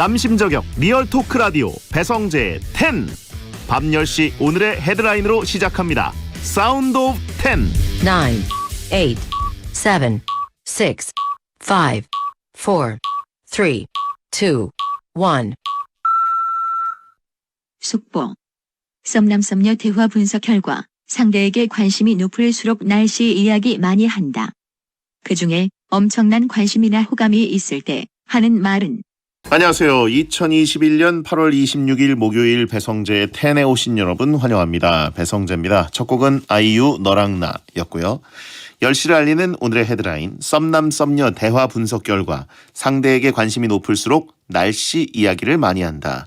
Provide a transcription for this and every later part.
남심저격 리얼 토크 라디오 배성재의 10. 밤 10시 오늘의 헤드라인으로 시작합니다. 사운드 오브 10. 9, 8, 7, 6, 5, 4, 3, 2, 1. 속보. 썸남썸녀 대화 분석 결과 상대에게 관심이 높을수록 날씨 이야기 많이 한다. 그중에 엄청난 관심이나 호감이 있을 때 하는 말은 안녕하세요. 2021년 8월 26일 목요일 배성재의 10에 오신 여러분 환영합니다. 배성재입니다. 첫 곡은 아이유 너랑 나였고요. 10시를 알리는 오늘의 헤드라인 썸남 썸녀 대화 분석 결과 상대에게 관심이 높을수록 날씨 이야기를 많이 한다.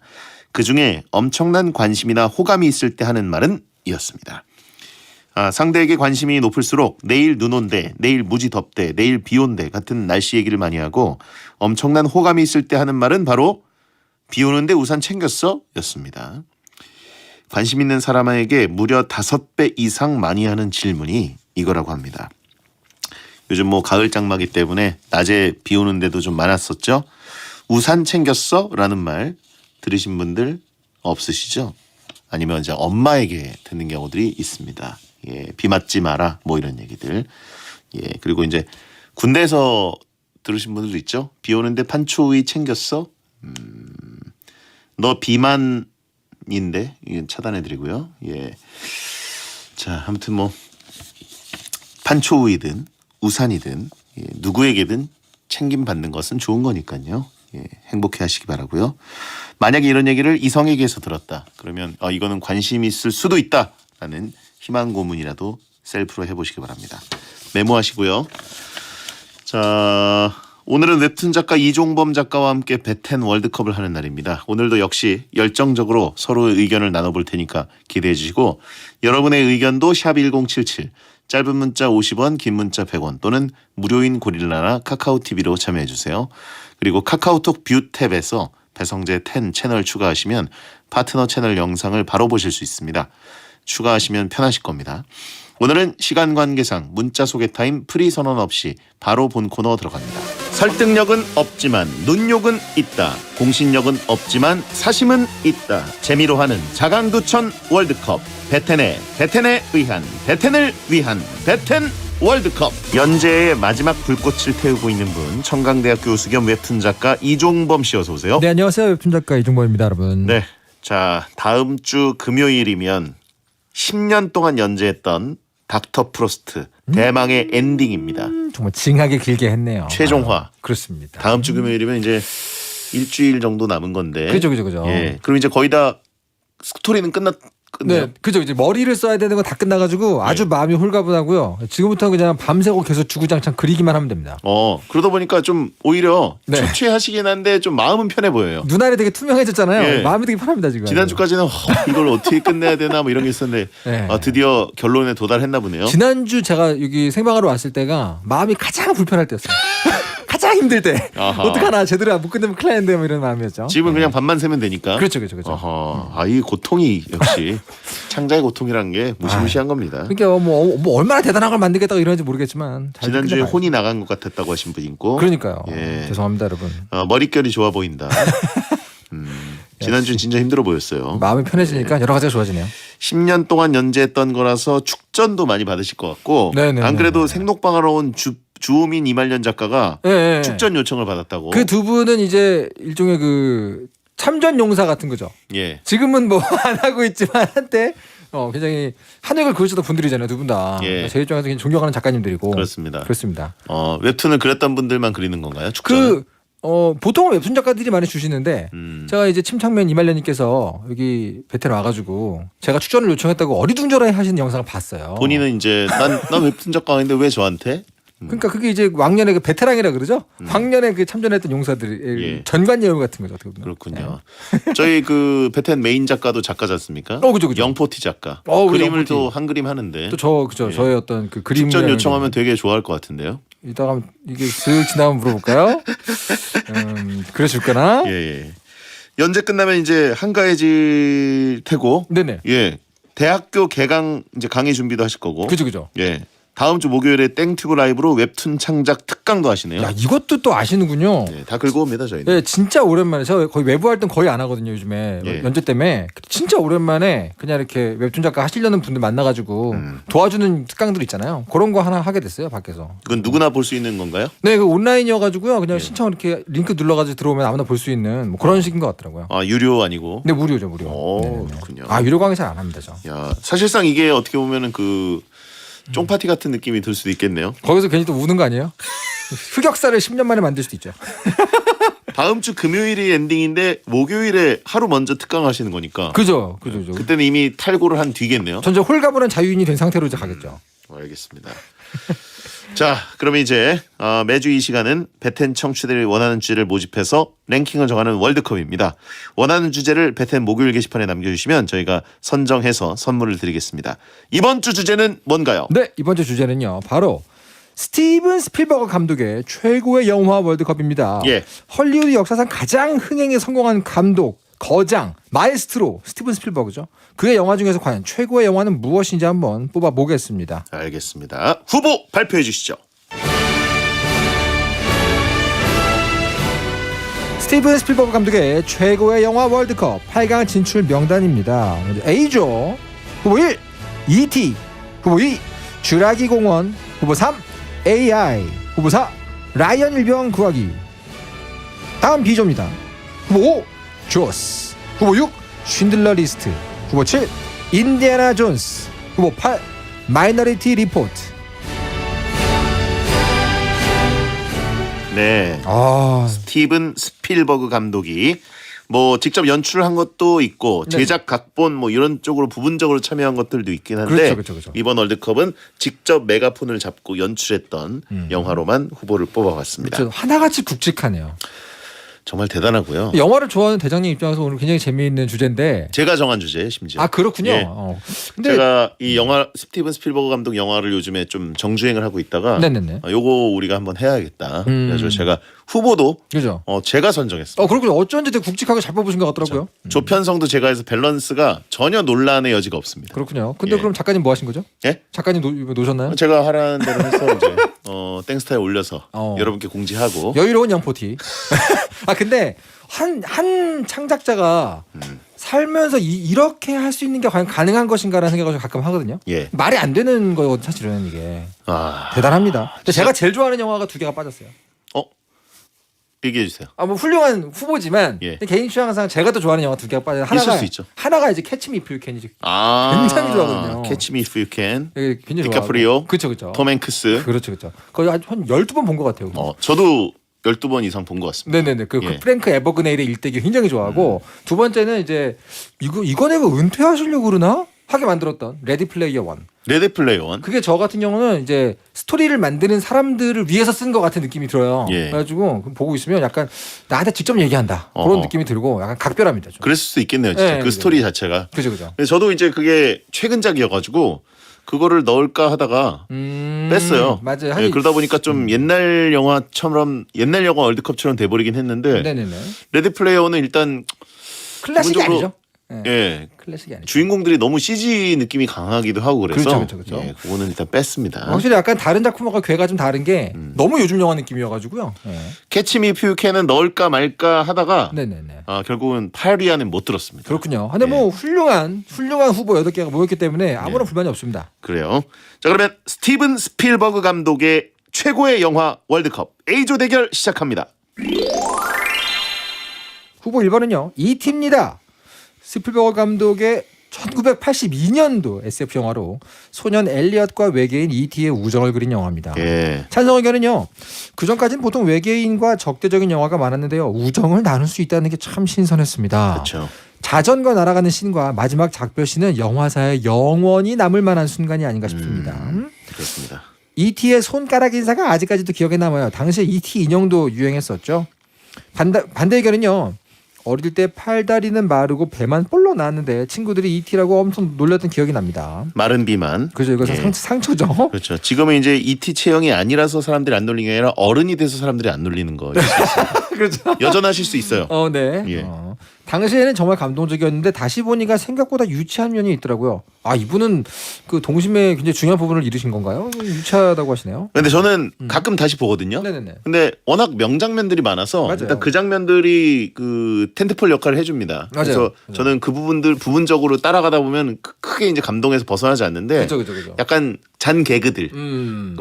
그중에 엄청난 관심이나 호감이 있을 때 하는 말은 이었습니다. 상대에게 관심이 높을수록 내일 눈 온대, 내일 무지 덥대, 내일 비 온대 같은 날씨 얘기를 많이 하고 엄청난 호감이 있을 때 하는 말은 바로 비 오는데 우산 챙겼어? 였습니다. 관심 있는 사람에게 무려 5배 이상 많이 하는 질문이 이거라고 합니다. 요즘 가을 장마기 때문에 낮에 비 오는데도 좀 많았었죠. 우산 챙겼어? 라는 말 들으신 분들 없으시죠? 아니면 이제 엄마에게 듣는 경우들이 있습니다. 예, 비 맞지 마라 이런 얘기들. 예, 그리고 이제 군대에서 들으신 분들도 있죠. 비 오는데 판초우이 챙겼어? 너 비만인데 이건 차단해드리고요. 예, 자 아무튼 판초우이든 우산이든 누구에게든 챙김 받는 것은 좋은 거니까요. 예, 행복해하시기 바라고요. 만약에 이런 얘기를 이성에게서 들었다. 그러면 이거는 관심 있을 수도 있다라는 희망 고문이라도 셀프로 해보시기 바랍니다. 메모하시고요. 자, 오늘은 웹툰 작가 이종범 작가와 함께 배텐 월드컵을 하는 날입니다. 오늘도 역시 열정적으로 서로의 의견을 나눠볼 테니까 기대해 주시고 여러분의 의견도 샵 1077 짧은 문자 50원 긴 문자 100원 또는 무료인 고릴라나 카카오TV로 참여해 주세요. 그리고 카카오톡 뷰 탭에서 배성재 10 채널 추가하시면 파트너 채널 영상을 바로 보실 수 있습니다. 추가하시면 편하실 겁니다. 오늘은 시간 관계상 문자 소개 타임 프리 선언 없이 바로 본 코너 들어갑니다. 설득력은 없지만 눈욕은 있다. 공신력은 없지만 사심은 있다. 재미로 하는 자강두천 월드컵. 배텐에 의한 배텐을 위한 배텐 월드컵. 연재의 마지막 불꽃을 태우고 있는 분 청강대학교 교수 겸 웹툰 작가 이종범 씨 어서 오세요. 네, 안녕하세요. 웹툰 작가 이종범입니다, 여러분. 네, 자 다음 주 금요일이면 10년 동안 연재했던 닥터 프로스트 대망의 엔딩입니다. 정말 징하게 길게 했네요. 최종화. 그렇습니다. 다음 주 금요일이면 이제 일주일 정도 남은 건데. 그죠. 예, 그럼 이제 거의 다 스토리는 끝났네요. 네, 그죠. 이제 머리를 써야 되는 거 다 끝나가지고 아주 마음이 홀가분하고요. 지금부터는 그냥 밤새고 계속 주구장창 그리기만 하면 됩니다. 그러다 보니까 좀 오히려 네. 초췌하시긴 한데 좀 마음은 편해 보여요. 눈알이 되게 투명해졌잖아요. 예. 마음이 되게 편합니다 지금. 지난주까지는 이걸 어떻게 끝내야 되나 이런 게 있었는데 네. 드디어 결론에 도달했나 보네요. 지난주 제가 여기 생방하러 왔을 때가 마음이 가장 불편할 때였어요. 가장 힘들 때. 아하. 어떡하나 제대로 못 끝내면 큰일 나는데 이런 마음이었죠. 집은 그냥 밤만 새면 되니까. 그렇죠. 이 고통이 역시 창자의 고통이라는 게 무시무시한 겁니다. 그러니까 뭐 얼마나 대단한 걸 만들겠다고 이러는지 모르겠지만 잘 지난주에 끝내봐야죠. 혼이 나간 것 같았다고 하신 분 있고. 그러니까요. 예. 죄송합니다, 여러분. 머릿결이 좋아 보인다. 지난주는 진짜 힘들어 보였어요. 마음이 편해지니까 여러 가지가 좋아지네요. 10년 동안 연재했던 거라서 축전도 많이 받으실 것 같고 안 그래도 생록방하러 온 주호민 이말년 작가가 네. 축전 요청을 받았다고. 그 두 분은 이제 일종의 그 참전 용사 같은 거죠. 예. 지금은 뭐 안 하고 있지만 한때 굉장히 한획을 그으셨던 분들이잖아요, 두 분 다. 예. 제 입장에서 굉장히 존경하는 작가님들이고. 그렇습니다. 그렇습니다. 웹툰을 그렸던 분들만 그리는 건가요? 축전? 보통은 웹툰 작가들이 많이 주시는데 제가 이제 침착맨 이말년님께서 여기 베테랑 와가지고 제가 축전을 요청했다고 어리둥절해 하시는 영상을 봤어요. 본인은 이제 난 웹툰 작가인데 왜 저한테? 그러니까 그게 이제 왕년의 그 베테랑이라 그러죠. 왕년에 그 참전했던 용사들 예. 전관예우 같은 거죠. 어떻게 보면. 그렇군요. 저희 그 베텐 메인 작가도 작가지 않습니까? 그죠. 영포티 작가. 그 그림을 또 영포티. 한 그림 하는데. 또 저의 어떤 그 그림 축전 요청하면 되게 좋아할 것 같은데요. 이따가 이게 슥 지나면 물어볼까요? 그러실까나? 예. 연재 끝나면 이제 한가해질 테고. 네네. 예. 대학교 개강 이제 강의 준비도 하실 거고. 그죠. 예. 다음 주 목요일에 땡튜브 라이브로 웹툰 창작 특강도 하시네요. 야, 이것도 또 아시는군요. 네, 다 긁어 옵니다 저희는. 네, 진짜 오랜만에 저 거의 외부 활동 거의 안 하거든요 요즘에 예. 연재 때문에 진짜 오랜만에 그냥 이렇게 웹툰 작가 하시려는 분들 만나가지고 도와주는 특강들 있잖아요. 그런 거 하나 하게 됐어요 밖에서. 그건 누구나 볼 수 있는 건가요? 네, 그 온라인이어가지고요. 그냥 신청 이렇게 링크 눌러가지고 들어오면 아무나 볼 수 있는 뭐 그런 식인 것 같더라고요. 아 유료 아니고. 근데 무료죠 무료. 오, 네네네. 그렇군요. 아 유료 강의 잘 안 합니다 저. 야 사실상 이게 어떻게 보면은 그 쫑파티 같은 느낌이 들 수도 있겠네요. 거기서 괜히 또 우는 거 아니에요? 흑역사를 10년 만에 만들 수도 있죠. 다음 주 금요일이 엔딩인데 목요일에 하루 먼저 특강하시는 거니까. 그죠. 그때는 이미 탈고를 한 뒤겠네요. 전저 홀가분한 자유인이 된 상태로 이제 가겠죠. 알겠습니다. 자, 그러면 이제 매주 이 시간은 베텐 청취자들이 원하는 주제를 모집해서 랭킹을 정하는 월드컵입니다. 원하는 주제를 베텐 목요일 게시판에 남겨주시면 저희가 선정해서 선물을 드리겠습니다. 이번 주 주제는 뭔가요? 네, 이번 주 주제는요. 바로 스티븐 스필버거 감독의 최고의 영화 월드컵입니다. 예. 헐리우드 역사상 가장 흥행에 성공한 감독, 거장, 마에스트로 스티븐 스필버그죠. 그의 영화 중에서 과연 최고의 영화는 무엇인지 한번 뽑아보겠습니다. 알겠습니다. 후보 발표해 주시죠. 스티븐 스필버그 감독의 최고의 영화 월드컵 8강 진출 명단입니다. 먼저 A조 후보 1 E.T. 후보 2 쥬라기 공원 후보 3 AI 후보 4 라이언 일병 구하기. 다음 B조입니다. 후보 5 조스 후보 6 쉰들러 리스트 후보 7 인디애나 존스 후보 8 마이너리티 리포트. 네. 스티븐 스필버그 감독이 뭐 직접 연출을 한 것도 있고 네. 제작 각본 뭐 이런 쪽으로 부분적으로 참여한 것들도 있긴 한데 그렇죠. 이번 월드컵은 직접 메가폰을 잡고 연출했던 영화로만 후보를 뽑아봤습니다. 그렇죠. 하나같이 굵직하네요. 정말 대단하고요. 영화를 좋아하는 대장님 입장에서 오늘 굉장히 재미있는 주제인데. 제가 정한 주제에 심지어. 아 그렇군요. 예. 근데 제가 이 영화 스티븐 스필버그 감독 영화를 요즘에 좀 정주행을 하고 있다가 네네네. 요거 우리가 한번 해야겠다. 그래서 제가 후보도 그죠. 제가 선정했어요. 그렇군요. 어쩐지 되게 굵직하게 잘 뽑으신 것 같더라고요. 조편성도 제가 해서 밸런스가 전혀 논란의 여지가 없습니다. 그렇군요. 근데 예. 그럼 작가님 뭐 하신 거죠? 예? 작가님 놓으셨나요? 제가 하라는 대로 해서 이제 땡스타에 올려서 어. 여러분께 공지하고 여유로운 양포티. 아 근데 한 창작자가 살면서 이렇게 할 수 있는 게 과연 가능한 것인가라는 생각을 가끔 하거든요. 예. 말이 안 되는 거거든요. 사실은 이게 대단합니다. 근데 제가 제일 좋아하는 영화가 두 개가 빠졌어요. 얘기해 주세요. 뭐 훌륭한 후보지만 예. 개인 취향상 제가 더 좋아하는 영화 두 개가 빠져요. 있을 수 있죠. 하나가 이제 캐치 미 이프 유 캔이지. 굉장히 좋아하거든요. Catch Me If You Can. 굉장히 디카프리오, 그렇죠. 톰 행크스. 그렇죠. 거의 한 12번 본 것 같아요. 저도 12번 이상 본 것 같습니다. 네네네. 그 예. 프랭크 에버그네일의 일대기 굉장히 좋아하고 두 번째는 이제 이거 내가 은퇴하시려고 그러나 하게 만들었던 레디 플레이어 원. 레드 플레이어 원. 그게 저 같은 경우는 이제 스토리를 만드는 사람들을 위해서 쓴 것 같은 느낌이 들어요. 예. 그래가지고 보고 있으면 약간 나한테 직접 얘기한다 그런 느낌이 들고 약간 각별합니다. 좀. 그랬을 수도 있겠네요. 진짜 네, 그 스토리 자체가. 그죠. 근데 저도 이제 그게 최근작이어가지고 그거를 넣을까 하다가 뺐어요. 맞아요. 예, 그러다 보니까 좀 옛날 영화처럼 옛날 영화 월드컵처럼 돼버리긴 했는데 네네네. 레드 플레이어는 일단 클래식이 기본적으로- 아니죠. 예. 클래식이 아니죠. 주인공들이 너무 CG 느낌이 강하기도 하고 그래서 그렇죠. 예, 그거는 일단 뺐습니다. 확실히 약간 다른 작품과 궤가 좀 다른 게 너무 요즘 영화 느낌이어가지고요. 네. 캐치 미 이프 유 캔은 넣을까 말까 하다가 네네네. 결국은 8위 안에 못 들었습니다. 그렇군요. 근데 뭐 훌륭한 후보 8개가 모였기 때문에 아무런 불만이 없습니다. 그래요. 자 그러면 스티븐 스필버그 감독의 최고의 영화 월드컵 A조 대결 시작합니다. 후보 1번은요. E.T.입니다. 스필버그 감독의 1982년도 SF 영화로 소년 엘리엇과 외계인 E.T의 우정을 그린 영화입니다. 예. 찬성 의견은요. 그전까지는 보통 외계인과 적대적인 영화가 많았는데요. 우정을 나눌 수 있다는 게 참 신선했습니다. 그렇죠. 자전거 날아가는 씬과 마지막 작별씬은 영화사에 영원히 남을 만한 순간이 아닌가 싶습니다. 그렇습니다. E.T의 손가락 인사가 아직까지도 기억에 남아요. 당시에 E.T 인형도 유행했었죠. 반대 의견은요. 어릴 때 팔다리는 마르고 배만 볼록 나왔는데 친구들이 E.T라고 엄청 놀렸던 기억이 납니다. 마른 비만. 그죠? 이것은 예. 상처죠. 그렇죠. 지금은 이제 ET 체형이 아니라서 사람들이 안 놀리는 게 아니라 어른이 돼서 사람들이 안 놀리는 거. 그렇죠. 여전하실 수 있어요. 네. 예. 당시에는 정말 감동적이었는데 다시 보니까 생각보다 유치한 면이 있더라고요. 아 이분은 그 동심의 굉장히 중요한 부분을 잃으신 건가요? 유치하다고 하시네요. 근데 저는 가끔 다시 보거든요. 네네네. 근데 워낙 명장면들이 많아서 맞아요. 일단 그 장면들이 그 텐트폴 역할을 해줍니다. 맞아요. 그래서 맞아요. 저는 그 부분들 부분적으로 따라가다 보면 크게 이제 감동에서 벗어나지 않는데 그죠. 약간 잔 개그들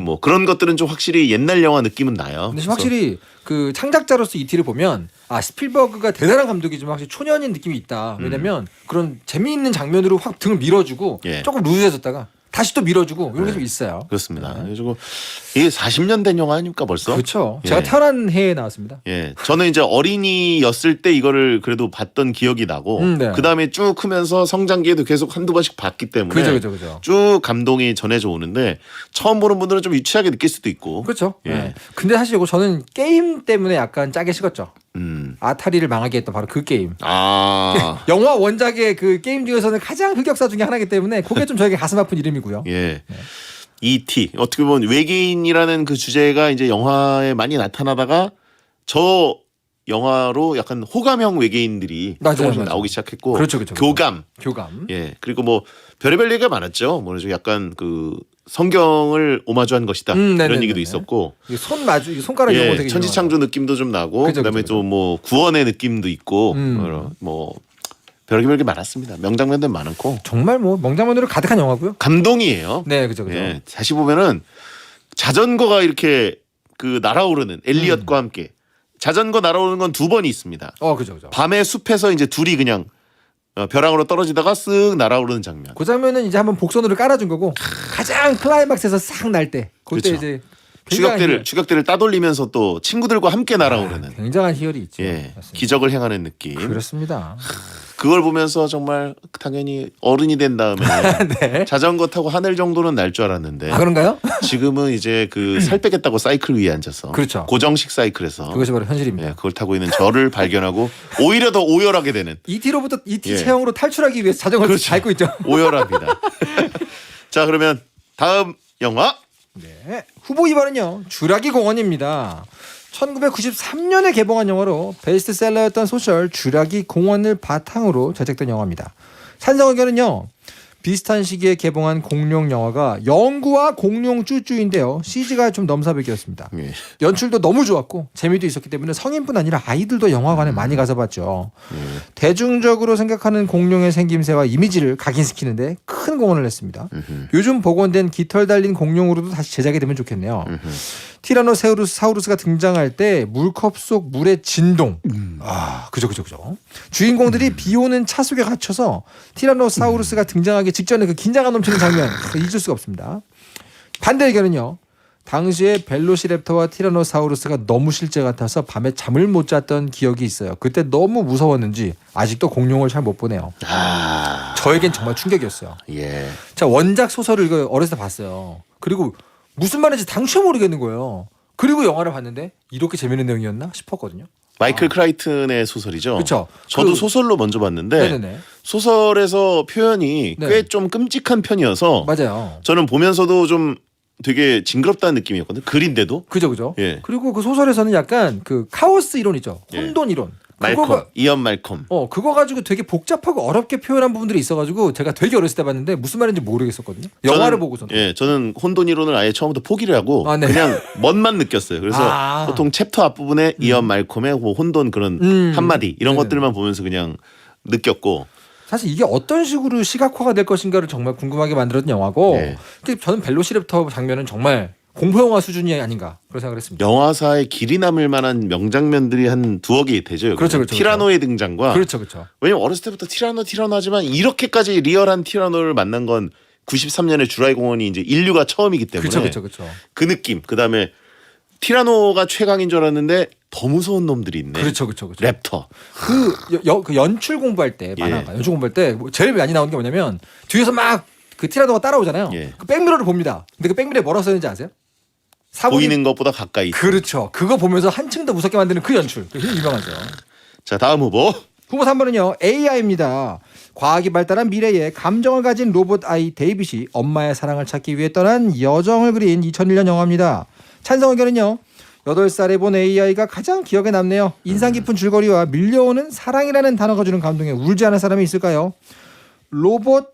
뭐 그런 것들은 좀 확실히 옛날 영화 느낌은 나요. 근데 그래서 확실히 그 창작자로서 이티를 보면 아 스필버그가 대단한 감독이지만 확실히 초년인 느낌이 있다. 왜냐면 그런 재미있는 장면으로 확 등을 밀어주고 예. 조금 루즈해졌다가 다시 또 밀어주고 이런 게 좀 있어요. 그렇습니다. 그래가지고 이게 40년 된 영화 아닙니까 벌써? 그렇죠. 예. 제가 태어난 해에 나왔습니다. 예, 저는 이제 어린이였을 때 이거를 그래도 봤던 기억이 나고 네. 그 다음에 쭉 크면서 성장기에도 계속 한두 번씩 봤기 때문에 그죠. 쭉 감동이 전해져 오는데 처음 보는 분들은 좀 유치하게 느낄 수도 있고 그렇죠. 예. 네. 근데 사실 이거 저는 게임 때문에 약간 짜게 식었죠. 아타리를 망하게 했던 바로 그 게임. 아, 영화 원작의 그 게임 중에서는 가장 흑역사 중에 하나이기 때문에 그게 좀 저에게 가슴 아픈 이름이고요. 예. E.T. 어떻게 보면 외계인이라는 그 주제가 이제 영화에 많이 나타나다가 저 영화로 약간 호감형 외계인들이 맞아요, 조금씩 맞아요. 나오기 시작했고 그렇죠. 교감 교감. 예 그리고 뭐 별의별 얘기가 많았죠. 뭐 약간 그 성경을 오마주한 것이다 네네네네. 이런 얘기도 있었고 이게 손 마주 이게 손가락 이런 거 예 되게 천지창조 느낌도 좀 나고 그죠, 그다음에 그죠. 또 뭐 구원의 느낌도 있고 음. 뭐 별의별 게 많았습니다. 명장면들 많고 정말 뭐 명장면으로 가득한 영화고요. 감동이에요. 네, 그죠. 예, 다시 보면은 자전거가 이렇게 그 날아오르는 엘리엇과 함께 자전거 날아오르는 건 두 번이 있습니다. 그죠. 밤에 숲에서 이제 둘이 그냥 벼랑으로 떨어지다가 쓱 날아오르는 장면. 그 장면은 이제 한번 복선으로 깔아준 거고 가장 클라이막스에서 싹 날 때 그때 그렇죠. 이제 굉장한 추격대를 따돌리면서 또 친구들과 함께 날아오르는 굉장한 희열이 있죠. 예, 맞습니다. 기적을 행하는 느낌. 그렇습니다. 그걸 보면서 정말 당연히 어른이 된 다음에 네. 자전거 타고 하늘 정도는 날 줄 알았는데 아 그런가요? 지금은 이제 그 살 빼겠다고 사이클 위에 앉아서 그렇죠. 고정식 사이클에서 그것이 바로 현실입니다. 예, 그걸 타고 있는 저를 발견하고 오히려 더 오열하게 되는 ET로부터 ET 예. 체형으로 탈출하기 위해서 자전거를 그렇죠. 밟고 있죠. 오열합니다. 자 그러면 다음 영화 네. 후보 2번은요. 주라기 공원입니다. 1993년에 개봉한 영화로 베스트셀러였던 소설 주라기 공원을 바탕으로 제작된 영화입니다. 찬성 의견은요. 비슷한 시기에 개봉한 공룡 영화가 영구와 공룡 쭈쭈인데요. CG가 좀 넘사벽이었습니다. 예. 연출도 너무 좋았고 재미도 있었기 때문에 성인뿐 아니라 아이들도 영화관에 많이 가서 봤죠. 대중적으로 생각하는 공룡의 생김새와 이미지를 각인시키는데 큰 공헌을 했습니다. 요즘 복원된 깃털 달린 공룡으로도 다시 제작이 되면 좋겠네요. 티라노사우루스가 등장할 때 물컵 속 물의 진동. 그죠. 주인공들이 비 오는 차 속에 갇혀서 티라노사우루스가 등장하기 직전에 그 긴장감 넘치는 장면 잊을 수가 없습니다. 반대 의견은요. 당시에 벨로시랩터와 티라노사우루스가 너무 실제 같아서 밤에 잠을 못 잤던 기억이 있어요. 그때 너무 무서웠는지 아직도 공룡을 잘 못 보네요. 저에겐 정말 충격이었어요. 예. 자 원작 소설을 이거 어렸을 때 봤어요. 그리고 무슨 말인지 당최 모르겠는 거예요. 그리고 영화를 봤는데 이렇게 재밌는 내용이었나 싶었거든요. 마이클 크라이튼의 소설이죠. 그렇죠. 저도 소설로 먼저 봤는데 네네네. 소설에서 표현이 네. 꽤 좀 끔찍한 편이어서 맞아요. 저는 보면서도 좀 되게 징그럽다는 느낌이었거든요. 글인데도. 그죠. 예. 그리고 그 소설에서는 약간 그 카오스 이론이죠. 혼돈 이론. 말콤, 이언 말콤. 그거 가지고 되게 복잡하고 어렵게 표현한 부분들이 있어가지고 제가 되게 어렸을 때 봤는데 무슨 말인지 모르겠었거든요. 영화를 보고서는. 예, 저는 혼돈 이론을 아예 처음부터 포기를 하고 네. 그냥 멋만 느꼈어요. 그래서 보통 챕터 앞부분에 이언 말콤의 뭐 혼돈 그런 한마디 이런 네네. 것들만 보면서 그냥 느꼈고 사실 이게 어떤 식으로 시각화가 될 것인가를 정말 궁금하게 만들었던 영화고 네. 근데 저는 벨로시랩터 장면은 정말 공포영화 수준이 아닌가 그런 생각을 했습니다. 영화사에 길이 남을 만한 명장면들이 한 두어 개 되죠. 그렇죠. 티라노의 등장과 그렇죠. 왜냐면 어렸을 때부터 티라노 하지만 이렇게까지 리얼한 티라노를 만난 건 93년에 주라기 공원이 이제 인류가 처음이기 때문에 그렇죠. 그 느낌 그다음에 티라노가 최강인 줄 알았는데 더 무서운 놈들이 있네. 그렇죠. 랩터. 그 연출 공부할 때 만화가 연출 공부할 때 제일 많이 나오는 게 뭐냐면 뒤에서 막 그 티라노가 따라오잖아요. 예. 그 백미러를 봅니다. 근데 그 백미러에 뭐라고 써있는지 아세요? 보이는 것보다 가까이. 그렇죠. 그거 보면서 한층 더 무섭게 만드는 그 연출. 그게 유명하죠. 자 다음 후보. 후보 3번은요. AI입니다. 과학이 발달한 미래에 감정을 가진 로봇 아이 데이빗이 엄마의 사랑을 찾기 위해 떠난 여정을 그린 2001년 영화입니다. 찬성 의견은요. 8살에 본 AI가 가장 기억에 남네요. 인상 깊은 줄거리와 밀려오는 사랑이라는 단어가 주는 감동에 울지 않은 사람이 있을까요? 로봇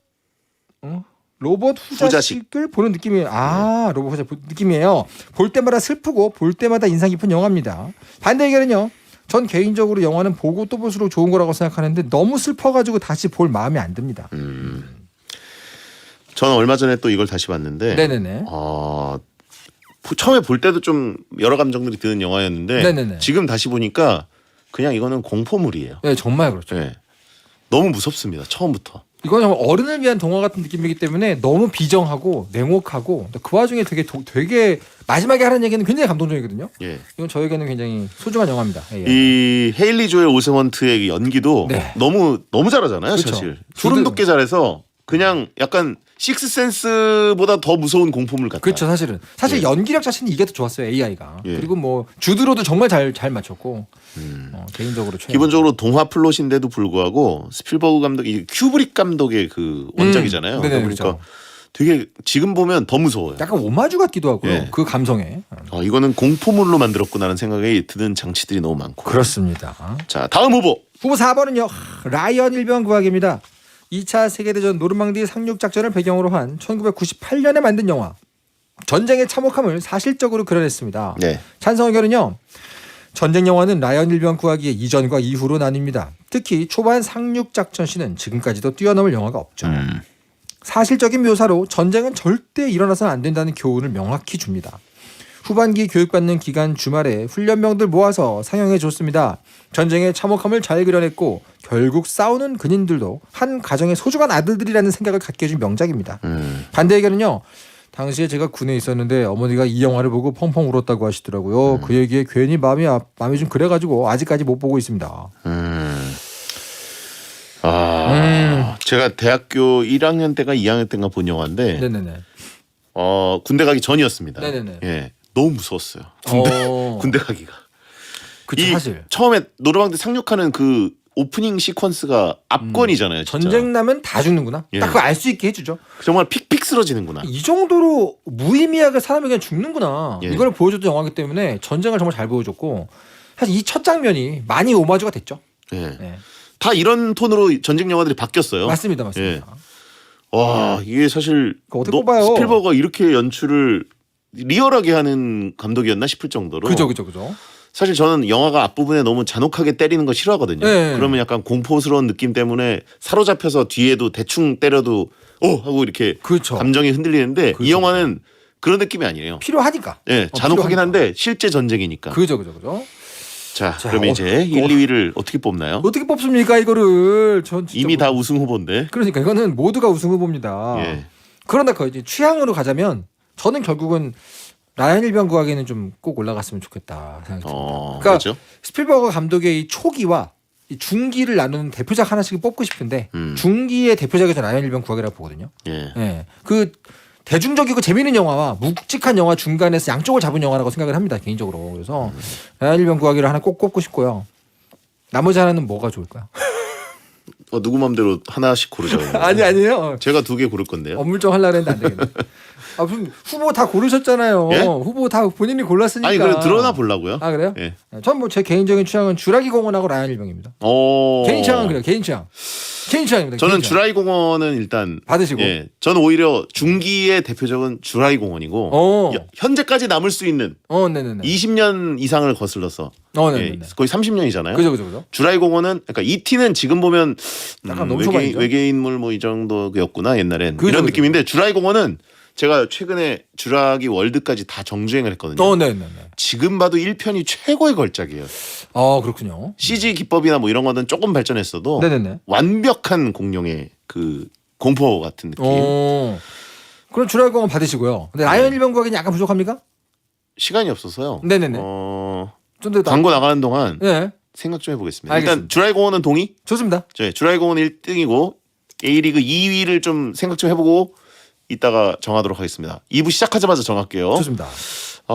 후자식을 보는 느낌이에요. 로봇 후자식 느낌이에요. 볼 때마다 슬프고 볼 때마다 인상 깊은 영화입니다. 반대 의견은요. 전 개인적으로 영화는 보고 또 볼수록 좋은 거라고 생각하는데 너무 슬퍼가지고 다시 볼 마음이 안 듭니다. 저는 얼마 전에 또 이걸 다시 봤는데 네네네. 처음에 볼 때도 좀 여러 감정들이 드는 영화였는데 네네네. 지금 다시 보니까 그냥 이거는 공포물이에요. 네, 정말 그렇죠. 네. 너무 무섭습니다. 처음부터. 이건 정말 어른을 위한 동화 같은 느낌이기 때문에 너무 비정하고 냉혹하고 그 와중에 되게 마지막에 하는 얘기는 굉장히 감동적이거든요. 예. 이건 저에게는 굉장히 소중한 영화입니다. 이 헤일리 조엘 오스먼트의 연기도 네. 너무 잘하잖아요. 그렇죠. 사실 소름 돋게 잘해서 그냥 약간 식스센스보다 더 무서운 공포물 같다. 그렇죠. 사실 예. 연기력 자체는 이게 더 좋았어요. AI가. 예. 그리고 뭐 주드로도 정말 잘 맞췄고 개인적으로 최고. 기본적으로 동화 플롯인데도 불구하고 스필버그 감독, 이 큐브릭 감독의 그 원작이잖아요. 네네, 그러니까 그렇죠. 되게 지금 보면 더 무서워요. 약간 오마주 같기도 하고요. 예. 그 감성에. 이거는 공포물로 만들었구나라는 생각이 드는 장치들이 너무 많고. 그렇습니다. 자, 다음 후보. 후보 4번은요. 라이언 일병 구하기입니다. 2차 세계대전 노르망디 상륙작전을 배경으로 한 1998년에 만든 영화. 전쟁의 참혹함을 사실적으로 그려냈습니다. 네. 찬성 의견은요. 전쟁 영화는 라이언 일병 구하기의 이전과 이후로 나뉩니다. 특히 초반 상륙작전 시는 지금까지도 뛰어넘을 영화가 없죠. 사실적인 묘사로 전쟁은 절대 일어나서는 안 된다는 교훈을 명확히 줍니다. 후반기 교육받는 기간 주말에 훈련병들 모아서 상영해 줬습니다. 전쟁의 참혹함을 잘 그려냈고 결국 싸우는 근인들도 한 가정의 소중한 아들들이라는 생각을 갖게 해준 명작입니다. 반대 의견은요. 당시에 제가 군에 있었는데 어머니가 이 영화를 보고 펑펑 울었다고 하시더라고요. 그 얘기에 괜히 마음이 좀 그래가지고 아직까지 못 보고 있습니다. 제가 대학교 1학년 때가 2학년 때인가 본 영화인데 네네네. 군대 가기 전이었습니다. 네네네. 예. 너무 무서웠어요. 군대 가기가. 그쵸, 사실. 처음에 노르망디 상륙하는 그 오프닝 시퀀스가 압권이잖아요. 진짜. 전쟁 나면 다 죽는구나. 예. 딱 그거 알 수 있게 해주죠. 정말 픽픽 쓰러지는구나. 이 정도로 무의미하게 사람이 그냥 죽는구나. 예. 이걸 보여줬던 영화이기 때문에 전쟁을 정말 잘 보여줬고 사실 이 첫 장면이 많이 오마주가 됐죠. 예. 네. 다 이런 톤으로 전쟁 영화들이 바뀌었어요. 맞습니다. 예. 와, 이게 사실 그거 어떻게 뽑아요? 스필버거가 이렇게 연출을 리얼하게 하는 감독이었나 싶을 정도로. 그죠. 사실 저는 영화가 앞부분에 너무 잔혹하게 때리는 거 싫어하거든요. 네. 그러면 약간 공포스러운 느낌 때문에 사로잡혀서 뒤에도 대충 때려도 하고 이렇게 그렇죠. 감정이 흔들리는데 그렇죠. 이 영화는 그런 느낌이 아니에요. 필요하니까. 네, 잔혹하긴 필요하니까. 한데 실제 전쟁이니까. 그죠. 자, 그럼 이제 1, 2위를 어떻게 뽑나요? 어떻게 뽑습니까 이거를? 전 진짜 이미 다 우승 후보인데. 그러니까 이거는 모두가 우승 후보입니다. 예. 그런데 이제 취향으로 가자면 저는 결국은 라이언 일병 구하기는 좀 꼭 올라갔으면 좋겠다 생각이 듭니다. 그러니까 그렇죠. 스필버거 감독의 이 초기와 이 중기를 나누는 대표작 하나씩 뽑고 싶은데 중기의 대표작이 저는 라이언 일병 구하기라고 보거든요. 예. 예. 그 대중적이고 재미있는 영화와 묵직한 영화 중간에서 양쪽을 잡은 영화라고 생각을 합니다 개인적으로. 그래서 라이언 일병 구하기를 하나 꼭 꼽고 싶고요. 나머지 하나는 뭐가 좋을까요? 누구 맘대로 하나씩 고르죠. 아니에요. 제가 2개 고를 건데요. 업물정 하려고 했는데 안 되겠네. 그럼 후보 다 고르셨잖아요. 예? 후보 다 본인이 골랐으니까. 아니, 그래 드러나 보려고요. 아 그래요? 예. 전 뭐 제 개인적인 취향은 주라기 공원하고 라이언 일병입니다. 개인 취향은 그래요. 개인 취향입니다. 저는 개인 취향. 주라이 공원은 일단 받으시고. 예. 저는 오히려 중기의 대표적은 주라이 공원이고 현재까지 남을 수 있는 네네네. 20년 이상을 거슬러서 네네네. 거의 30년이잖아요. 그죠. 주라이 공원은 그러니까 ET는 지금 보면 약간 너무 초반이죠. 외계인물 뭐 이 정도였구나 옛날엔 그죠, 이런 그죠. 느낌인데 주라이 공원은 제가 최근에 주라기 월드까지 다 정주행을 했거든요. 네네네. 지금 봐도 1편이 최고의 걸작이에요. 그렇군요. CG 기법이나 뭐 이런 거는 조금 발전했어도 네네네. 완벽한 공룡의 그 공포 같은 느낌. 그럼 주라기 공원 받으시고요. 근데 라이언 일병 구하기는 약간 부족합니까? 시간이 없어서요. 네네네. 좀 더 광고 나가는 동안 네. 생각 좀 해보겠습니다. 알겠습니다. 일단 주라이 공원은 동의? 좋습니다. 주라이 공원 1등이고 A리그 2위를 좀 생각 좀 해보고 이따가 정하도록 하겠습니다. 2부 시작하자마자 정할게요. 좋습니다.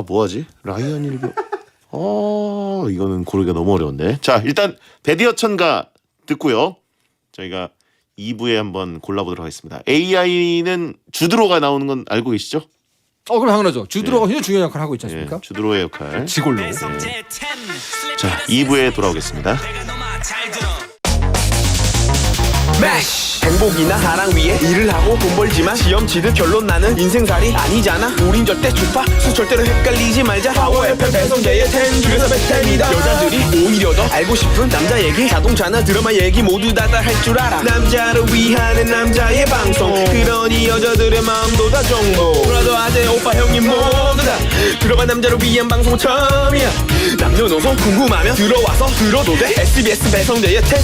뭐하지? 라이언 일병. 이거는 고르기가 너무 어려운데. 자, 일단 배디어천가 듣고요. 저희가 2부에 한번 골라보도록 하겠습니다. AI는 주드로가 나오는 건 알고 계시죠? 그럼 당연하죠. 주드로가 굉장히 중요한 역할을 하고 있지 않습니까? 예, 주드로의 역할. 지골로. 자, 2부에 돌아오겠습니다. 매시 행복이나 사랑 위해 일을 하고 돈 벌지만 시험 치듯 결론 나는 인생살이 아니잖아. 우린 절대 주파수 절대로 헷갈리지 말자. 파워 FM 배성재의 10 중에서 베스트입니다. 여자들이 오히려 더 알고 싶은 남자 얘기, 자동차나 드라마 얘기 모두 다 할 줄 알아. 남자를 위한 남자의 방송, 그러니 여자들의 마음도 다 정보. 브라더 아재 오빠 형님 모두 다 들어봐. 남자를 위한 방송 처음이야. 남녀노소 궁금하면 들어와서 들어도 돼. SBS 배성재의 10.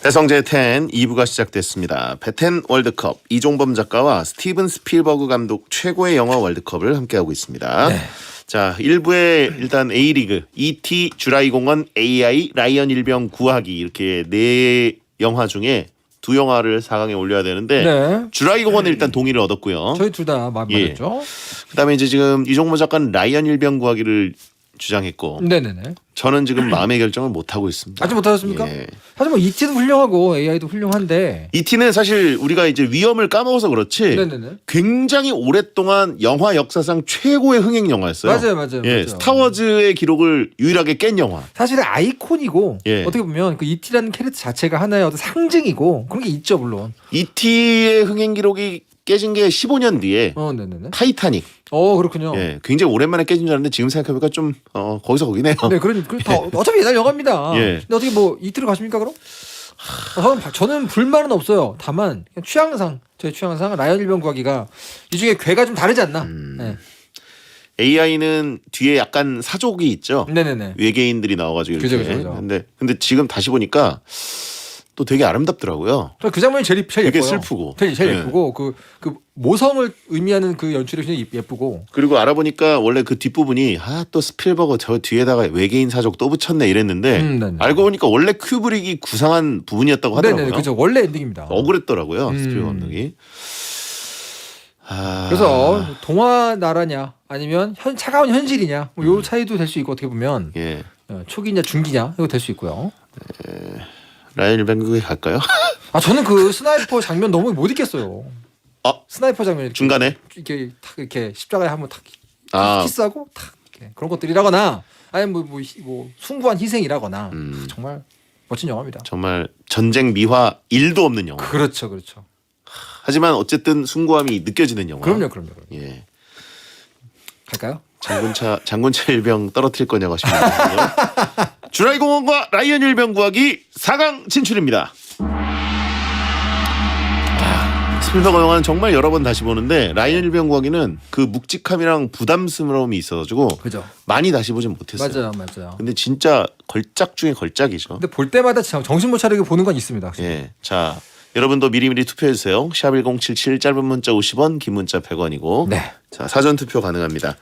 배성재 10 2부가 시작됐습니다. 배텐 월드컵 이종범 작가와 스티븐 스필버그 감독 최고의 영화 월드컵을 함께하고 있습니다. 네. 자, 1부에 일단 A리그, E.T. 주라이 공원, AI, 라이언 일병 구하기 이렇게 4영화 중에 2영화를 4강에 올려야 되는데 네. 주라이 공원은 일단 동의를 얻었고요. 저희 둘 다 예. 맞았죠. 그다음에 이제 지금 이종범 작가는 라이언 일병 구하기를 주장했고 네네네. 저는 지금 마음의 결정을 못 하고 있습니다. 아직 못하셨습니까? 예. 사실 뭐 ET도 훌륭하고 AI도 훌륭한데. E.T.는 사실 우리가 이제 위험을 까먹어서 그렇지 네네네. 굉장히 오랫동안 영화 역사상 최고의 흥행 영화였어요. 맞아요. 예, 맞아요. 스타워즈의 기록을 유일하게 깬 영화. 사실은 아이콘이고 예. 어떻게 보면 그 ET라는 캐릭터 자체가 하나의 어떤 상징이고 그런 게 있죠 물론. E.T.의 흥행 기록이 깨진 게 15년 뒤에 네네네. 타이타닉. 그렇군요. 예, 굉장히 오랜만에 깨진 줄 알았는데 지금 생각해보니까 좀 거기서 거기네요. 네, 어차피 옛날 영화입니다. 예. 근데 어떻게 뭐 ET로 가십니까 그럼? 저는 불만은 없어요. 다만 그냥 취향상 저의 취향상 라이언 일병 구하기가 이 중에 괴가 좀 다르지 않나. 네. AI는 뒤에 약간 사족이 있죠. 네네네. 외계인들이 나와가지고 이렇게. 그죠. 근데 지금 다시 보니까 또 되게 아름답더라고요. 그 장면이 제일 되게 예뻐요. 슬프고. 제일 네. 예쁘고 그 모성을 의미하는 그 연출이 굉장히 예쁘고. 그리고 알아보니까 원래 그 뒷부분이 또 스필버그 저 뒤에다가 외계인 사족 또 붙였네 이랬는데 네네. 알고 보니까 원래 큐브릭이 구상한 부분이었다고 하더라고요. 네네, 그죠. 원래 엔딩입니다. 억울했더라고요. 스필버그 감독이. 그래서 동화 나라냐 아니면 차가운 현실이냐 뭐 요 차이도 될 수 있고 어떻게 보면 예. 초기냐 중기냐 이거 될 수 있고요. 라이언 일병국에 갈까요? 저는 그 스나이퍼 장면 너무 못 잊겠어요. 스나이퍼 장면 이렇게 중간에? 이렇게 탁 이렇게 십자가에 한번 탁 아. 키스하고 탁 이렇게 그런 것들이라거나 아니면 뭐 숭고한 희생이라거나 정말 멋진 영화입니다. 정말 전쟁 미화 1도 없는 영화. 그렇죠. 하지만 어쨌든 숭고함이 느껴지는 영화. 그럼요. 예. 갈까요? 장군차 일병 떨어뜨릴 거냐고 하시면 주라이 공원과 라이언 일병 구하기 4강 진출입니다. 스필버그 영화는 정말 여러 번 다시 보는데 라이언 일병 구하기는 그 묵직함이랑 부담스러움이 있어가지고 그죠. 많이 다시 보진 못했어요. 맞아요. 근데 진짜 걸작 중에 걸작이죠. 근데 볼 때마다 정신 못 차리게 보는 건 있습니다. 확실히. 예. 자, 여러분도 미리미리 투표해주세요. 샵1077 짧은 문자 50원, 긴 문자 100원이고. 네. 자, 사전 투표 가능합니다.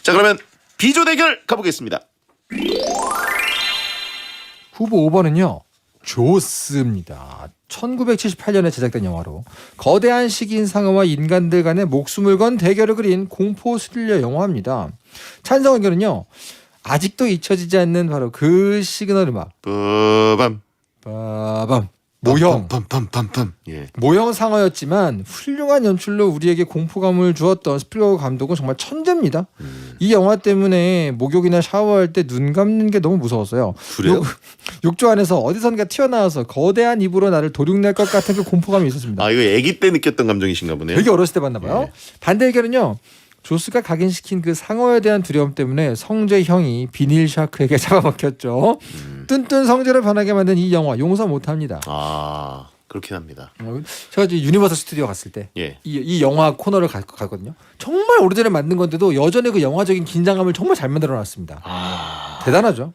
자, 그러면 비조 대결 가보겠습니다. 후보 5번은요. 조스입니다. 1978년에 제작된 영화로 거대한 식인 상어와 인간들 간의 목숨을 건 대결을 그린 공포 스릴러 영화입니다. 찬성 의견은요. 아직도 잊혀지지 않는 바로 그 시그널 음악. 빠밤. 빠밤. 모형. 빰빰빰빰. 예. 모형 상어였지만 훌륭한 연출로 우리에게 공포감을 주었던 스필버그 감독은 정말 천재입니다. 이 영화 때문에 목욕이나 샤워할 때 눈 감는 게 너무 무서웠어요. 그래요? 욕조 안에서 어디선가 튀어나와서 거대한 입으로 나를 도륙낼 것 같은 그 공포감이 있었습니다. 이거 아기 때 느꼈던 감정이신가 보네요. 되게 어렸을 때 봤나 봐요. 예. 반대 의견은요. 조스가 각인시킨 그 상어에 대한 두려움 때문에 성재 형이 비닐 샤크에게 잡아먹혔죠. 뚠뚠 성재를 변하게 만든 이 영화 용서 못합니다. 그렇긴 합니다. 제가 이제 유니버설 스튜디오 갔을 때 예. 이 영화 코너를 갔거든요. 정말 오래전에 만든 건데도 여전히 그 영화적인 긴장감을 정말 잘 만들어놨습니다. 대단하죠.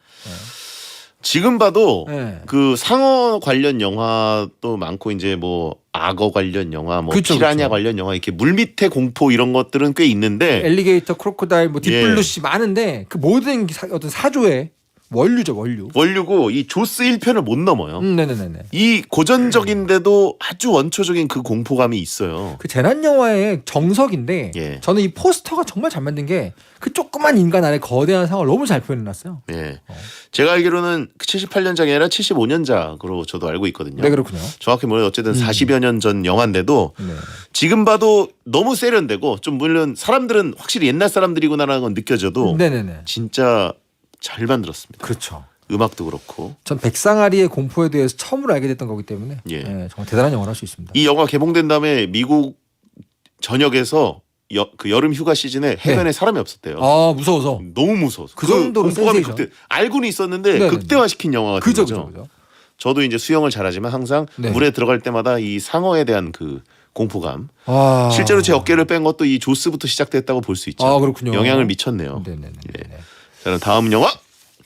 지금 봐도 네. 그 상어 관련 영화도 많고 이제 뭐 악어 관련 영화, 뭐 그쵸, 피라냐 그쵸. 관련 영화 이렇게 물밑의 공포 이런 것들은 꽤 있는데 엘리게이터, 크로코다일, 뭐 딥블루시 예. 많은데 그 모든 어떤 사조의 원류죠, 원류. 원류고 이 조스 1편을 못 넘어요. 네네네네. 이 고전적인데도 아주 원초적인 그 공포감이 있어요. 그 재난 영화의 정석인데 예. 저는 이 포스터가 정말 잘 만든 게 그 조그만 인간 안에 거대한 상황을 너무 잘 표현해놨어요. 예. 제가 알기로는 78년작이 아니라 75년작으로 저도 알고 있거든요. 네, 그렇군요. 정확히 뭐래 어쨌든 40여 년 전 영화인데도 네. 지금 봐도 너무 세련되고 좀 물론 사람들은 확실히 옛날 사람들이구나라는 건 느껴져도 네네네. 진짜 잘 만들었습니다. 그렇죠. 음악도 그렇고. 전 백상아리의 공포에 대해서 처음으로 알게 됐던 거기 때문에 예. 정말 대단한 영화를 할 수 있습니다. 이 영화 개봉된 다음에 미국 전역에서 그 여름 휴가 시즌에 해변에 사람이 없었대요. 아 무서워서. 너무 무서워서. 그 정도로 공포감이 센세이션. 알고는 있었는데 네네네. 극대화시킨 영화가 된 그죠, 거죠. 그죠, 그죠. 저도 이제 수영을 잘하지만 항상 네. 물에 들어갈 때마다 이 상어에 대한 그 공포감. 아. 실제로 제 어깨를 뺀 것도 이 조스부터 시작됐다고 볼 수 있죠. 아, 그렇군요. 영향을 미쳤네요. 네네네. 예. 자, 그럼 다음 영화.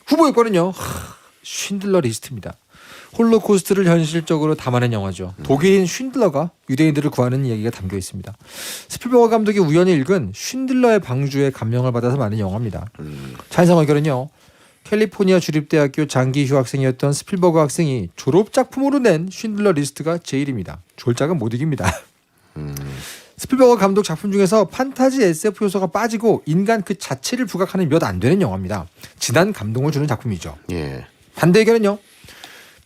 후보 요건은요. 쉰들러 리스트입니다. 홀로코스트를 현실적으로 담아낸 영화죠. 독일인 쉰들러가 유대인들을 구하는 이야기가 담겨 있습니다. 스필버그 감독이 우연히 읽은 쉰들러의 방주에 감명을 받아서 만든 영화입니다. 찬성 의견은요. 캘리포니아 주립대학교 장기 휴학생이었던 스필버그 학생이 졸업 작품으로 낸 쉰들러 리스트가 제일입니다. 졸작은 못 이깁니다. 스필버그 감독 작품 중에서 판타지 SF 요소가 빠지고 인간 그 자체를 부각하는 몇 안 되는 영화입니다. 진한 감동을 주는 작품이죠. 예. 반대 의견은요.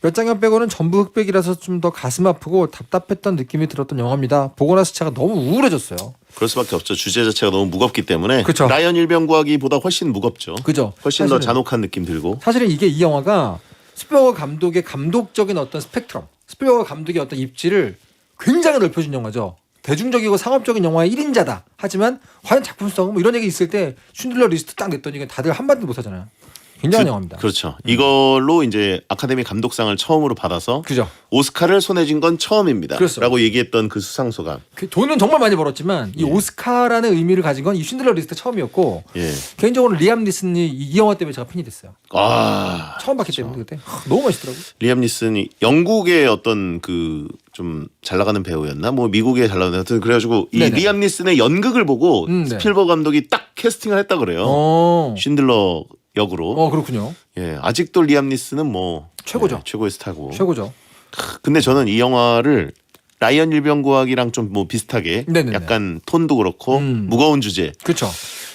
몇 장면 빼고는 전부 흑백이라서 좀 더 가슴 아프고 답답했던 느낌이 들었던 영화입니다. 보고 나서 제가 너무 우울해졌어요. 그럴 수밖에 없죠. 주제 자체가 너무 무겁기 때문에. 그쵸. 라이언 일병구하기보다 훨씬 무겁죠. 그죠? 훨씬 더 사실은- 잔혹한 느낌 들고. 사실은 이게 이 영화가 스필버그 감독의 감독적인 어떤 스펙트럼, 스필버그 감독의 어떤 입지를 굉장히 넓혀준 영화죠. 대중적이고 상업적인 영화의 1인자다. 하지만 과연 작품성 뭐 이런 얘기 있을 때 쉰들러 리스트 딱 냈더니 다들 한마디도 못 하잖아요. 굉장한 영화입니다. 그렇죠. 이걸로 이제 아카데미 감독상을 처음으로 받아서 그죠? 오스카를 손에 쥔 건 처음입니다. 그렇죠. 라고 얘기했던 그 수상소감. 그 돈은 정말 많이 벌었지만 이 예. 오스카라는 의미를 가진 건 이 쉰들러 리스트 처음이었고 예. 개인적으로 리암 니슨이 이 영화 때문에 제가 팬이 됐어요. 아, 처음 봤기 때문에 그때 너무 멋있더라고요. 리암 니슨이 영국의 어떤 그 좀 잘 나가는 배우였나? 뭐 미국에 잘 나가는 하여튼 그래가지고 이 네네. 리암 니슨의 연극을 보고 네. 스필버그 감독이 딱 캐스팅을 했다 그래요. 쉰들러 역으로. 그렇군요. 예, 아직도 리암 니슨은 뭐 최고죠. 예, 최고의 스타고. 최고죠. 근데 저는 이 영화를 라이언 일병구학이랑 좀 뭐 비슷하게 네네네. 약간 톤도 그렇고 무거운 주제. 그렇죠.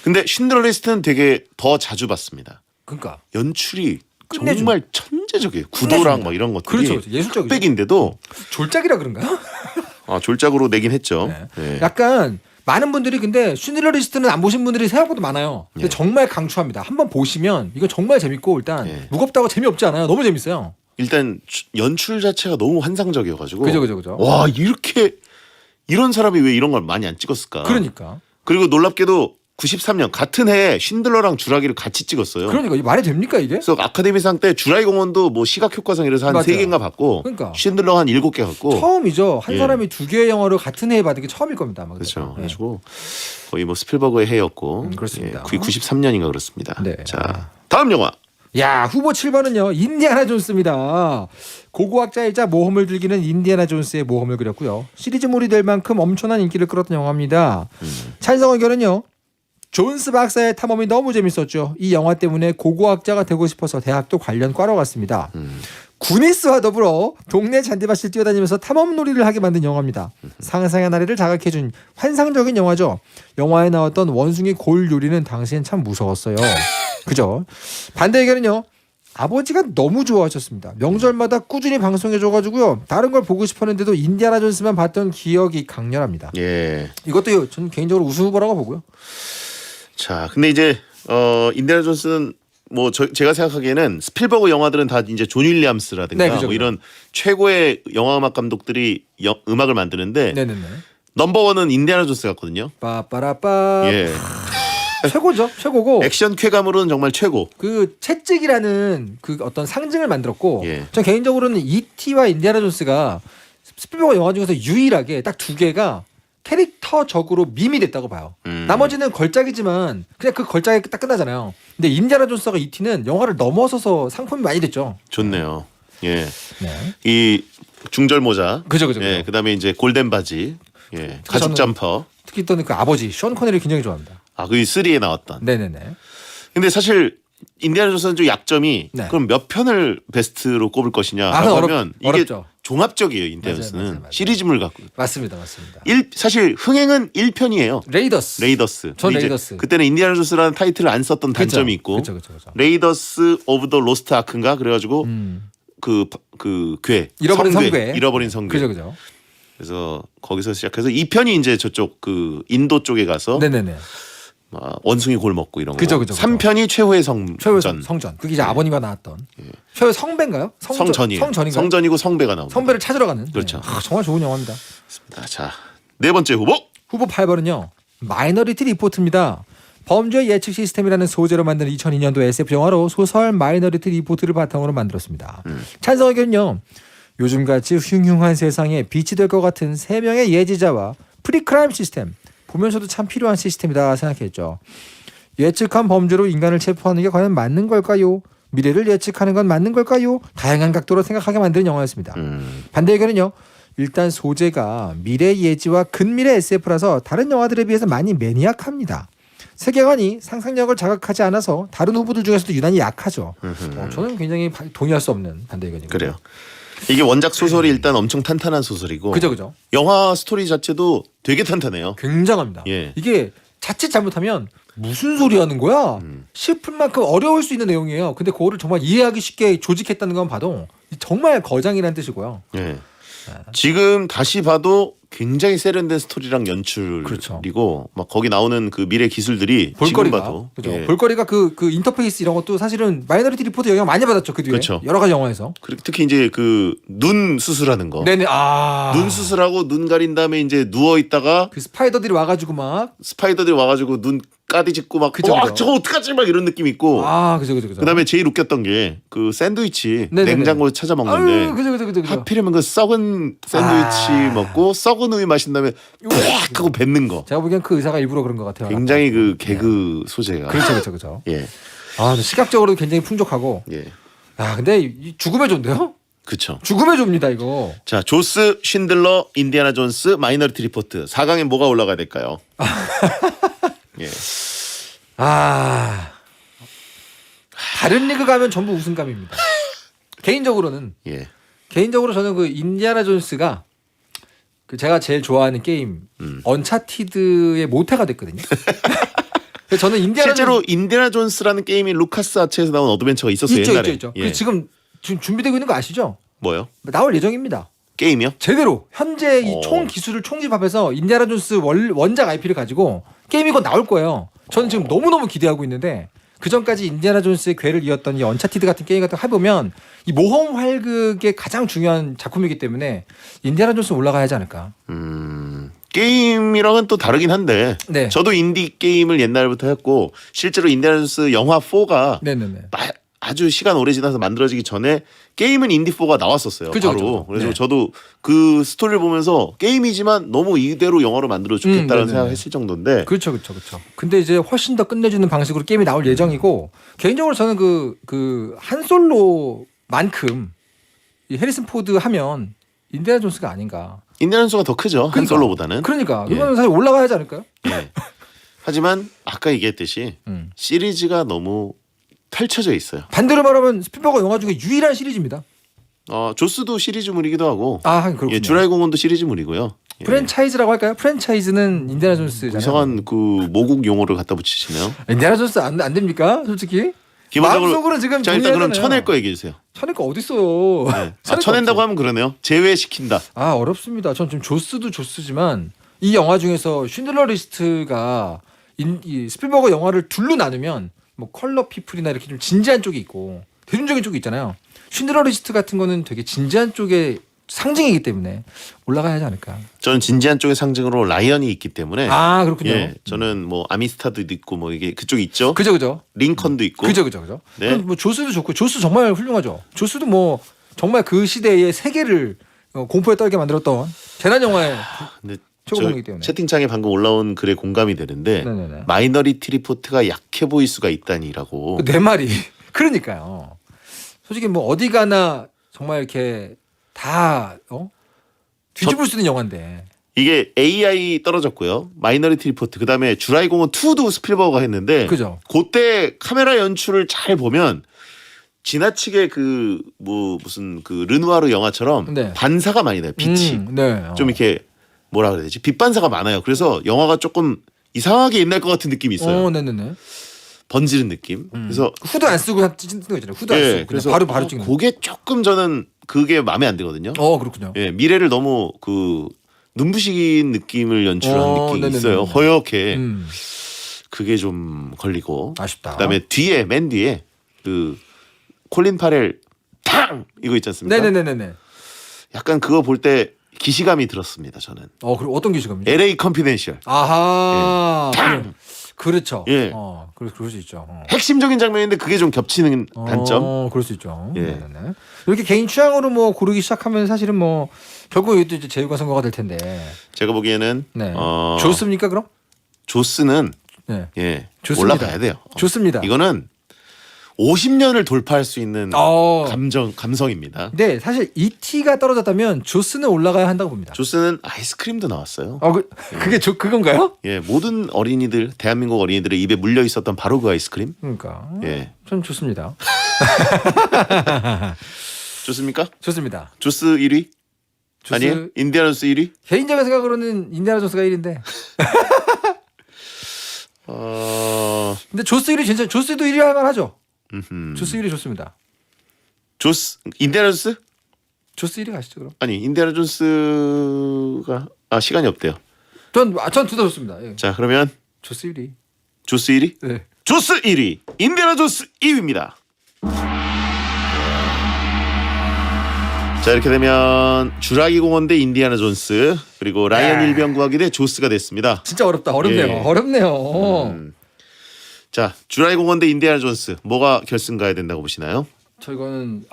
근데 쉰들러 리스트는 되게 더 자주 봤습니다. 그러니까 연출이 끝내줍니다. 정말 천재적이에요. 구도랑 끝내줍니다. 막 이런 것들이 그렇죠, 그렇죠. 예술적이죠. 흑백인데도 졸작이라 그런가요? 졸작으로 내긴 했죠. 네. 예. 약간 많은 분들이 근데 쉰들러 리스트는 안 보신 분들이 생각보다 많아요. 근데 예. 정말 강추합니다. 한번 보시면 이거 정말 재밌고 일단 예. 무겁다고 재미없지 않아요. 너무 재밌어요. 일단 연출 자체가 너무 환상적이어가지고 그죠. 와 이렇게 이런 사람이 왜 이런 걸 많이 안 찍었을까? 그러니까. 그리고 놀랍게도 93년 같은 해에 쉰들러랑 주라기를 같이 찍었어요. 그러니까 이게 말이 됩니까 이게? 그래서 아카데미상 때 주라기 공원도 뭐 시각 효과상 이래서 한 맞아요. 3개인가 받고 그러니까. 쉰들러 한 7개 받고 처음이죠. 한 예. 사람이 두 개의 영화를 같은 해에 받은 게 처음일 겁니다. 아마 그렇죠. 그래서. 예. 그래가지고 거의 뭐 스필버그의 해였고 그렇습니다. 그게 93년인가 그렇습니다. 네. 자 다음 영화. 야 후보 7번은요 인디아나 존스입니다. 고고학자이자 모험을 즐기는 인디아나 존스의 모험을 그렸고요. 시리즈물이 될 만큼 엄청난 인기를 끌었던 영화입니다. 찬성 의견은요. 존스 박사의 탐험이 너무 재밌었죠. 이 영화 때문에 고고학자가 되고 싶어서 대학도 관련 과로 갔습니다. 구니스와 더불어 동네 잔디밭을 뛰어다니면서 탐험놀이를 하게 만든 영화입니다. 상상의 나래를 자극해준 환상적인 영화죠. 영화에 나왔던 원숭이 골 요리는 당시엔 참 무서웠어요. 그죠? 반대 의견은요. 아버지가 너무 좋아하셨습니다. 명절마다 꾸준히 방송해줘가지고요. 다른 걸 보고 싶었는데도 인디아나 존스만 봤던 기억이 강렬합니다. 예. 이것도 전 개인적으로 우승 후보라고 보고요. 자 근데 이제 인디아나 존스는 뭐 제가 생각하기에는 스필버그 영화들은 다 이제 존 윌리엄스라든가 네, 그죠, 뭐 이런 최고의 영화 음악 감독들이 음악을 만드는데 네네네. 넘버원은 인디아나 존스 같거든요. 빠빠라빠. 예. 최고죠. 최고고. 액션 쾌감으로는 정말 최고. 그 채찍이라는 그 어떤 상징을 만들었고, 예. 전 개인적으로는 E.T.와 인디아나 존스가 스필버그 영화 중에서 유일하게 딱 두 개가 캐릭터적으로 밈이 됐다고 봐요. 나머지는 걸작이지만 그냥 그 걸작이 딱 끝나잖아요. 근데 인디아나 존스가 E.T.는 영화를 넘어서서 상품이 많이 됐죠. 좋네요. 예. 네. 이 중절 모자. 그죠. 예. 그다음에 이제 골덴 바지. 예. 가죽 저는- 점퍼. 특히 또 그 아버지 션 코네리 굉장히 좋아합니다. 그 3에 나왔던. 네네네. 근데 사실 인디아나 존스는 좀 약점이 네. 그럼 몇 편을 베스트로 꼽을 아, 것이냐라고 그건 하면 이게 어렵죠. 종합적이에요. 인디아나 존스는 맞아요. 시리즈물 갖고 맞습니다. 사실 흥행은 1편이에요. 레이더스. 레이더스. 전 근데 이제 레이더스. 그때는 인디아나 존스라는 타이틀을 안 썼던 단점이 있고 그렇죠. 레이더스 오브 더 로스트 아크인가 그래가지고 그 괴 잃어버린 성괴. 잃어버린 성괴. 그죠. 그래서 거기서 시작해서 2편이 이제 저쪽 그 인도 쪽에 가서 네네네. 원숭이 골 먹고 이런 거. 그죠. 3편이 최후의 성전. 최후의 성전. 그게 이제 아버님과 나왔던. 최후의 성배인가요? 성전이에요. 성전인가요? 성전이고 성배가 나옵니다. 성배를 찾으러 가는. 그렇죠. 네. 정말 좋은 영화입니다. 자, 네 번째 후보. 후보 8번은요. 마이너리티 리포트입니다. 범죄 예측 시스템이라는 소재로 만든 2002년도 SF 영화로 소설 마이너리티 리포트를 바탕으로 만들었습니다. 찬성 의견은요. 요즘같이 흉흉한 세상에 빛이 될 것 같은 3명의 예지자와 프리크라임 시스템. 보면서도 참 필요한 시스템이다 생각했죠. 예측한 범죄로 인간을 체포하는 게 과연 맞는 걸까요? 미래를 예측하는 건 맞는 걸까요? 다양한 각도로 생각하게 만드는 영화였습니다. 반대 의견은요. 일단 소재가 미래 예지와 근미래 SF라서 다른 영화들에 비해서 많이 매니악합니다. 세계관이 상상력을 자극하지 않아서 다른 후보들 중에서도 유난히 약하죠. 저는 굉장히 동의할 수 없는 반대 의견입니다. 그래요. 이게 원작 소설이 일단 엄청 탄탄한 소설이고 그죠. 영화 스토리 자체도 되게 탄탄해요. 굉장합니다. 예. 이게 자칫 잘못하면 무슨 소리 하는 거야? 싶을 만큼 어려울 수 있는 내용이에요. 근데 그거를 정말 이해하기 쉽게 조직했다는 건 봐도 정말 거장이라는 뜻이고요. 예. 지금 다시 봐도 굉장히 세련된 스토리랑 연출이고 그렇죠. 막 거기 나오는 그 미래 기술들이 지금 봐도 그죠. 예. 볼거리가 그 인터페이스 이런 것도 사실은 마이너리티 리포트 영향 많이 받았죠. 그 뒤에 그렇죠. 여러 가지 영화에서. 그리고 특히 이제 그 눈 수술하는 거. 네네. 눈 수술하고 눈 가린 다음에 이제 누워 있다가 그 스파이더들이 와가지고 막 스파이더들이 와가지고 눈 까디짓고 막 그죠. 저거 어떡하지 막 이런 느낌 있고. 그죠. 그다음에 제일 웃겼던 게 그 샌드위치 네네네. 냉장고에 찾아 먹는데 그죠. 하필이면 그 썩은 샌드위치 먹고 썩은 우유 마신 다음에 꽉 하고 뱉는 거. 제가 보기엔 그 의사가 일부러 그런 것 같아요. 굉장히 그 개그 소재가. 그렇죠. 예. 시각적으로도 굉장히 풍족하고. 예. 근데 이 죽음의 조인데요? 그렇죠. 죽음의 조입니다 이거. 자, 조스, 쉰들러, 인디아나 존스, 마이너리티 리포트. 4강에 뭐가 올라가야 될까요? 예. 다른 리그 가면 전부 우승감입니다. 개인적으로는 예. 저는 그 인디아나 존스가 그 제가 제일 좋아하는 게임 언차티드의 모태가 됐거든요. 그래서 저는 실제로 인디아나 존스라는 게임이 루카스 아츠에서 나온 어드벤처가 있었어요. 옛날에. 있죠. 예. 지금 준비되고 있는 거 아시죠? 뭐요? 나올 예정입니다. 게임이요? 제대로 현재 이 총 기술을 총집합해서 인디아나 존스 원작 IP를 가지고 게임이 곧 나올 거예요. 저는 지금 너무너무 기대하고 있는데 그 전까지 인디아나 존스의 궤를 이었던 이 언차티드 같은 게임 같은 거 해보면 이 모험 활극의 가장 중요한 작품이기 때문에 인디아나 존스 올라가야 하지 않을까. 게임이랑은 또 다르긴 한데 네. 저도 인디 게임을 옛날부터 했고 실제로 인디아나 존스 영화 4가 네네네. 아주 시간 오래 지나서 만들어지기 전에 게임은 인디 4가 나왔었어요. 그죠, 바로. 그죠. 그래서 네. 저도 그 스토리를 보면서 게임이지만 너무 이대로 영화로 만들어 좋겠다는 네네네. 생각했을 정도인데 그렇죠. 근데 이제 훨씬 더 끝내주는 방식으로 게임이 나올 예정이고 개인적으로 저는 그 한솔로만큼 이 해리슨 포드 하면 인디아나 존스가 아닌가. 인디아나 존스가 더 크죠. 한 솔로보다는. 그러니까 예. 이거는 사실 올라가야 하지 않을까요? 네. 하지만 아까 얘기했듯이 시리즈가 너무 펼쳐져 있어요. 반대로 말하면 스필버거 영화 중에 유일한 시리즈입니다. 조스도 시리즈물이기도 하고 그렇군요. 예, 주라기 공원도 시리즈물이고요. 예. 프랜차이즈라고 할까요? 프랜차이즈는 인디아나 존스잖아요. 이상한 그 모국 용어를 갖다 붙이시네요. 인디아나 존스 안 됩니까? 솔직히 마음속으로 지금 자 일단 그럼 동의하잖아요. 쳐낼 거 얘기해 주세요. 쳐낼 거 어딨어요. 네. 쳐낸다고 하면 그러네요. 제외시킨다. 어렵습니다. 전 지금 조스도 조스지만 이 영화 중에서 쉰들러 리스트가 이 스필버거 영화를 둘로 나누면 뭐 컬러 피플이나 이렇게 좀 진지한 쪽이 있고 대중적인 쪽이 있잖아요. 쉰들러 리스트 같은 거는 되게 진지한 쪽의 상징이기 때문에 올라가야 하지 않을까. 저는 진지한 쪽의 상징으로 라이언이 있기 때문에 그렇군요. 예, 저는 뭐 아미스타도 있고 뭐 이게 그쪽 있죠. 그죠. 링컨도 있고. 그죠. 네. 그럼 뭐 조스도 좋고 조스 정말 훌륭하죠. 조스도 뭐 정말 그 시대의 세계를 공포에 떨게 만들었던 재난 영화의 근데 최고봉이기 때문에. 채팅창에 방금 올라온 글에 공감이 되는데 네네네. 마이너리티 리포트가 약해 보일 수가 있다니라고. 내 말이 그러니까요. 솔직히 뭐 어디 가나 정말 이렇게 다 뒤집을 수 있는 영화인데. 이게 AI 떨어졌고요. 마이너리티 리포트 그다음에 주라이 공원 2도 스필버거가 했는데 그죠. 그때 카메라 연출을 잘 보면 지나치게 그 뭐 무슨 그 르누아르 영화처럼 네. 반사가 많이 나요. 빛이 네. 좀 이렇게 뭐라 그래야 되지? 빛 반사가 많아요. 그래서 영화가 조금 이상하게 옛날 것 같은 느낌이 있어요. 네네네. 번지는 느낌. 그래서 후드 안 쓰고 찍는 거 있잖아요. 후드 안 예, 쓰고 그래서 바로 찍는. 그게 조금 저는 그게 마음에 안 들거든요. 그렇군요. 예, 미래를 너무 그 눈부신 느낌을 연출한 느낌이 네네네. 있어요. 허옇게. 음. 그게 좀 걸리고. 아쉽다. 그다음에 뒤에 맨 뒤에 그 콜린 파렐 탕 이거 있지 않습니까? 네네네네. 약간 그거 볼 때 기시감이 들었습니다. 저는. 그리고 어떤 기시감이죠? LA 컨피덴셜. 아하. 그렇죠. 예. 그럴 수 있죠. 핵심적인 장면인데 그게 좀 겹치는 단점. 그럴 수 있죠. 예. 네네네. 이렇게 개인 취향으로 뭐 고르기 시작하면 사실은 뭐 결국 이것도 이제 제휴가 선거가 될 텐데. 제가 보기에는 네. 좋습니까 그럼? 조스는 네. 예 좋습니다. 올라가야 돼요. 좋습니다. 이거는 50년을 돌파할 수 있는 감성입니다. 네, 사실 E.T.가 떨어졌다면 조스는 올라가야 한다고 봅니다. 조스는 아이스크림도 나왔어요. 그게 그건가요? 예, 모든 어린이들, 대한민국 어린이들의 입에 물려 있었던 바로 그 아이스크림. 그러니까. 예, 전 좋습니다. 좋습니까? 좋습니다. 조스 1위? 조스 아니에요? 인디아나존스 1위? 개인적인 생각으로는 인디아나 존스가 1위인데. 근데 조스 1위 진짜 조스도 1위 할 만하죠. 조스 1위 좋습니다. 조스 인디아나존스? 조스 1위 가시죠 그럼. 아니 인디아나존스가 시간이 없대요. 전 둘 다 좋습니다. 예. 자 그러면 조스 1위. 조스 1위? 네. 조스 1위, 인디아나존스 2위입니다. 자 이렇게 되면 주라기 공원 대 인디아나 존스 그리고 라이언 일병 구하기 대 조스가 됐습니다. 진짜 어렵네요. 예. 어렵네요. 자 주라기 공원 대 인디아나 존스 뭐가 결승 가야 된다고 보시나요? 저 이거는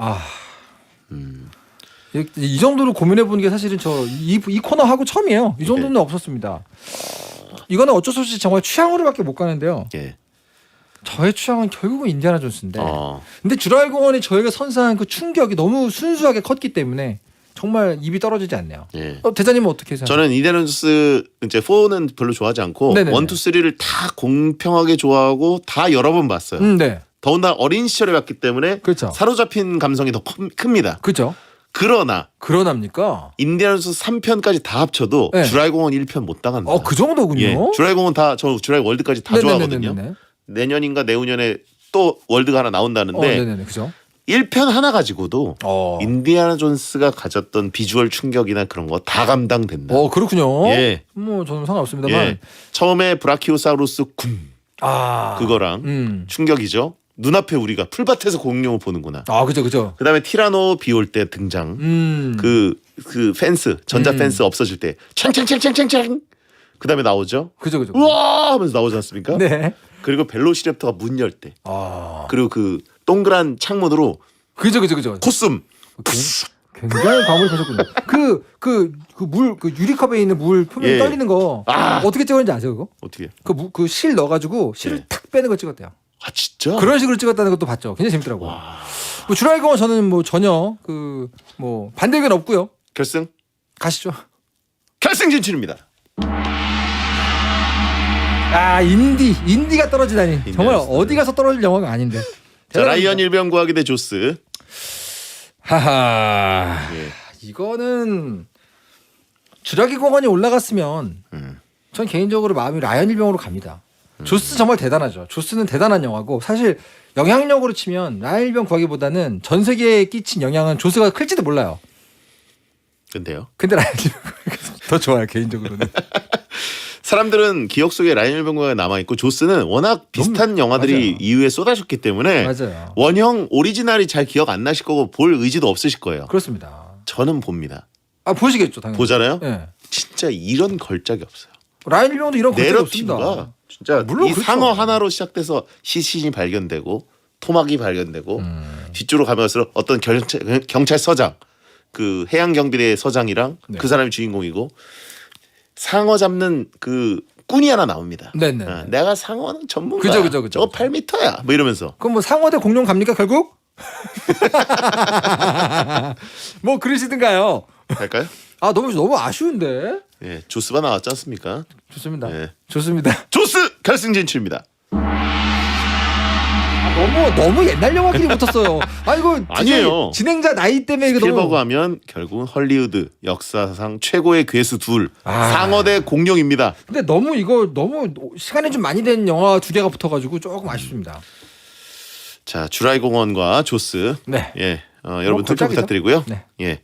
이 정도로 고민해 보는 게 사실은 저 이 코너 하고 처음이에요. 이 정도는 없었습니다. 이거는 어쩔 수 없이 정말 취향으로밖에 못 가는데요. 예. 저의 취향은 결국은 인디아나 존스인데. 어. 근데 주라기 공원이 저희가 선사한 그 충격이 너무 순수하게 컸기 때문에 정말 입이 떨어지지 않네요. 예. 대장님은 어떻게 생각하세요? 저는 인디아나 존스 이제 4는 별로 좋아하지 않고 네네네. 1, 2, 3를 다 공평하게 좋아하고 다 여러 번 봤어요. 네. 더군다나 어린 시절에 봤기 때문에 그렇죠. 사로잡힌 감성이 더 큽니다. 그죠? 그러나 인디아나 존스 3편까지 다 합쳐도 네. 주라기 공원 1편 못 당한다. 그 정도군요. 예. 주라기 공원 저 주라기 월드까지 다 좋아하거든요. 네네네네네. 내년인가 내후년에 또 월드가 하나 나온다는데 네네네. 그죠? 1편 하나 가지고도 인디아나 존스가 가졌던 비주얼 충격이나 그런 거 다 감당된다. 그렇군요. 예. 뭐 저는 상관없습니다만. 예. 처음에 브라키오사우루스 군 그거랑 충격이죠. 눈앞에 우리가 풀밭에서 공룡을 보는구나. 그죠. 그다음에 티라노 비 올 때 등장. 그 펜스 전자 펜스 없어질 때 창창창창창창. 그다음에 나오죠. 그죠. 우와 하면서 나오지 않습니까? 네. 그리고 벨로시랩터가 문 열 때. 그리고 그 동그란 창문으로 그죠. 코스움. 굉장히 과몰입 하셨군요. 그 유리컵에 있는 물 표면 예. 떨리는 거 어떻게 찍었는지 아세요, 그거? 어떻게? 그 실 넣어가지고 실을 예. 탁 빼는 걸 찍었대요. 진짜? 그런 식으로 찍었다는 것도 봤죠. 굉장히 재밌더라고요. 뭐 주라기 공원 저는 뭐 전혀 반대 의견 없고요. 결승? 가시죠. 결승 진출입니다. 인디가 떨어지다니. 정말 어디 가서 떨어질 영화가 아닌데. 자, 라이언 일병 구하기 대 조스. 하하. 예. 이거는 주라기 공원이 올라갔으면 전 개인적으로 마음이 라이언 일병으로 갑니다. 조스 정말 대단하죠. 조스는 대단한 영화고 사실 영향력으로 치면 라이언 일병 구하기보다는 전 세계에 끼친 영향은 조스가 클지도 몰라요. 근데 라이언 일병 더 좋아요 개인적으로는. 사람들은 기억 속에 라이언 일병 구하기가 남아있고 조스는 워낙 비슷한 영화들이 맞아요. 이후에 쏟아졌기 때문에 맞아요. 원형 오리지널이 잘 기억 안 나실 거고 볼 의지도 없으실 거예요. 그렇습니다. 저는 봅니다. 보시겠죠 당연히. 보잖아요. 네. 진짜 이런 걸작이 없어요. 라이언 일병도 이런 걸작이 없습니다. 내러티브가 진짜 물론 이 그렇죠. 상어 하나로 시작돼서 시신이 발견되고 토막이 발견되고 뒤쪽으로 가면서 어떤 경찰서장 그 해양경비대 서장이랑 그 사람이 주인공이고 상어 잡는 그 꾼이 하나 나옵니다. 네네. 내가 상어는 전문가야. 그죠. 저거 8m야. 뭐 이러면서. 그럼 뭐 상어 대 공룡 갑니까 결국? 뭐 그러시든가요. 할까요? 아 너무 아쉬운데. 예, 조스바 나왔지 않습니까? 좋습니다. 예. 좋습니다. 조스 결승 진출입니다. 너무 옛날 영화끼리 붙었어요. 아 이거 아니에요. 진행자 나이 때문에 이거 스필버그 너무. 하면 결국은 헐리우드 역사상 최고의 괴수 둘 아. 상어대 공룡입니다. 근데 너무 시간이 좀 많이 된 영화 두 개가 붙어가지고 조금 아쉽습니다. 자, 주라이 공원과 조스. 네. 예, 여러분 투표 걸작이죠? 부탁드리고요. 네. 예,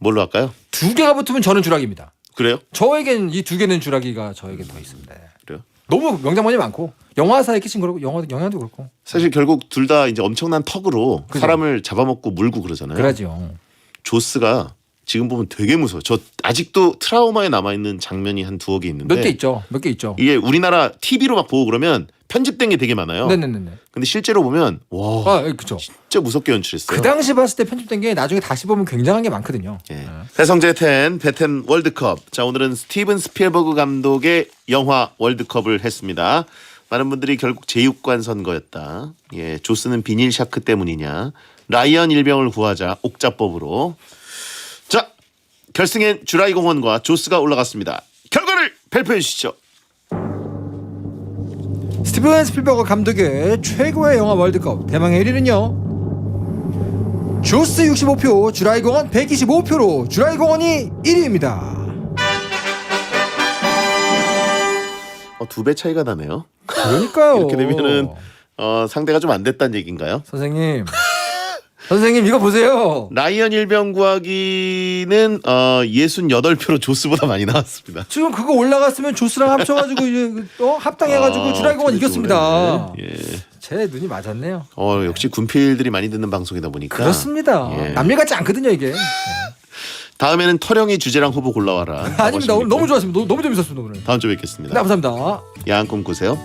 뭘로 할까요? 두 개가 붙으면 저는 주라기입니다. 그래요? 저에겐 이 두 개는 주라기가 저에겐 더 있습니다. 그래요? 너무 명장면이 많고 영화사에 끼친 그렇고 영화도 그렇고. 사실 결국 둘 다 이제 엄청난 턱으로 그죠. 사람을 잡아먹고 물고 그러잖아요. 그러죠. 조스가 지금 보면 되게 무서워. 저 아직도 트라우마에 남아 있는 장면이 한 두어 개 있는데 몇 개 있죠. 몇 개 있죠. 이게 우리나라 TV로 막 보고 그러면 편집된 게 되게 많아요. 네네네. 근데 실제로 보면 와 아, 그렇죠. 진짜 무섭게 연출했어요. 그 당시 봤을 때 편집된 게 나중에 다시 보면 굉장한 게 많거든요. 예. 배성재 10 배텐 월드컵. 자, 오늘은 스티븐 스필버그 감독의 영화 월드컵을 했습니다. 많은 분들이 결국 제육관 선거였다. 예, 조스는 비닐 샤크 때문이냐. 라이언 일병을 구하자 옥자법으로. 자, 결승엔 주라이 공원과 조스가 올라갔습니다. 결과를 발표해 주시죠. 스티븐 스필버그 감독의 최고의 영화 월드컵 대망의 1위는요. 조스 65표, 주라이 공원 125표로 주라이 공원이 1위입니다. 2배 차이가 나네요. 그러니까요. 이렇게 되면은 상대가 좀 안 됐다는 얘기인가요? 선생님 이거 보세요. 라이언 일병 구하기는 68표로 조스보다 많이 나왔습니다. 지금 그거 올라갔으면 조스랑 합쳐가지고 이제 합당해가지고 주라이 공원 그래도 이겼습니다. 그러네. 예. 제 눈이 맞았네요. 역시 군필들이 많이 듣는 방송이다 보니까. 그렇습니다. 예. 남일 같지 않거든요 이게. 다음에는 터령이 주제랑 후보 골라와라. 아닙니다. 오늘 너무 좋았습니다. 너무 재밌었습니다 오늘. 다음 주에 네, 뵙겠습니다. 감사합니다. 야한 꿈 꾸세요.